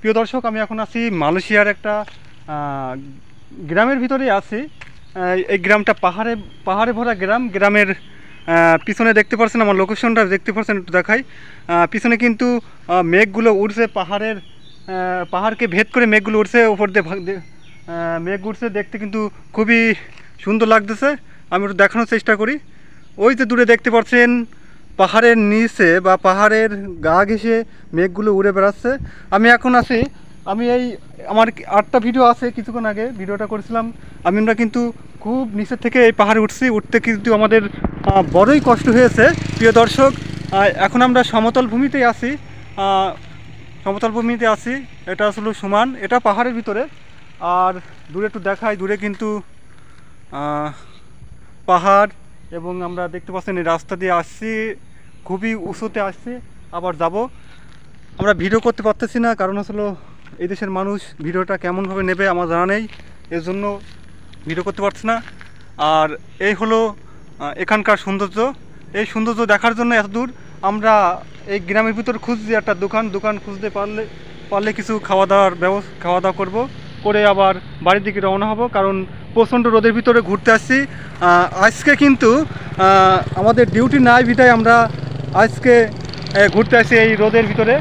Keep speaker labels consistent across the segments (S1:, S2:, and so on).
S1: প্রিয় দর্শক, আমি এখন আছি মালয়েশিয়ার একটা গ্রামের ভিতরেই আছি। এই গ্রামটা পাহাড়ে ভরা গ্রামের পিছনে দেখতে পাচ্ছেন, আমার লোকেশনটা দেখতে পাচ্ছেন, একটু দেখাই। পিছনে কিন্তু মেঘগুলো উঠছে, পাহাড়কে ভেদ করে মেঘগুলো উঠছে, উপর দিয়ে মেঘ উঠছে, দেখতে কিন্তু খুবই সুন্দর লাগতেছে। আমি একটু দেখানোর চেষ্টা করি। ওই যে দূরে দেখতে পাচ্ছেন পাহাড়ের নিচে বা পাহাড়ের গা ঘেঁষে মেঘগুলো উড়ে বেড়াচ্ছে। আমি এখন আছি, আমার 8টা ভিডিও আছে, কিছুক্ষণ আগে ভিডিওটা করেছিলাম। আমরা কিন্তু খুব নিচের থেকে এই পাহাড়ে উঠতে কিন্তু আমাদের বড়ই কষ্ট হয়েছে। প্রিয় দর্শক, এখন আমরা সমতল ভূমিতে আছি। এটা আসলে সমান, এটা পাহাড়ের ভিতরে। আর দূরে একটু দেখাই, দূরে কিন্তু পাহাড়, এবং আমরা দেখতে পাচ্ছেন এই রাস্তা দিয়ে আসছি, খুবই উঁচুতে আসছি। আবার যাব, আমরা ভিডিও করতে পারতেছি না, কারণ আসলে এই দেশের মানুষ ভিডিওটা কেমনভাবে নেবে আমার জানা নেই, এর জন্য ভিডিও করতে পারছি না। আর এই হলো এখানকার সৌন্দর্য। এই সৌন্দর্য দেখার জন্য এত দূর আমরা এই গ্রামের ভিতর খুঁজছি একটা দোকান খুঁজতে পারলে কিছু খাওয়া দাওয়া করব, করে আবার বাড়ির দিকে রওনা হব, কারণ প্রচণ্ড রোদের ভিতরে ঘুরতে আসছি। আজকে কিন্তু আমাদের ডিউটি নাই, বিধায় আমরা আজকে ঘুরতে আসছি এই রোদের ভিতরে।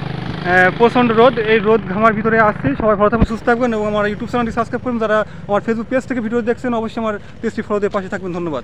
S1: প্রচণ্ড রোদ, এই রোদ ঘামার ভিতরে আসছি। সবাই ভালো থাকবেন, সুস্থ থাকবেন, এবং আমার ইউটিউব চ্যানেলটি সাবস্ক্রাইব করবেন। যারা আমার ফেসবুক পেজ থেকে ভিডিও দেখছেন, অবশ্যই আমার পেজটি ফলো দিয়ে পাশে থাকবেন। ধন্যবাদ।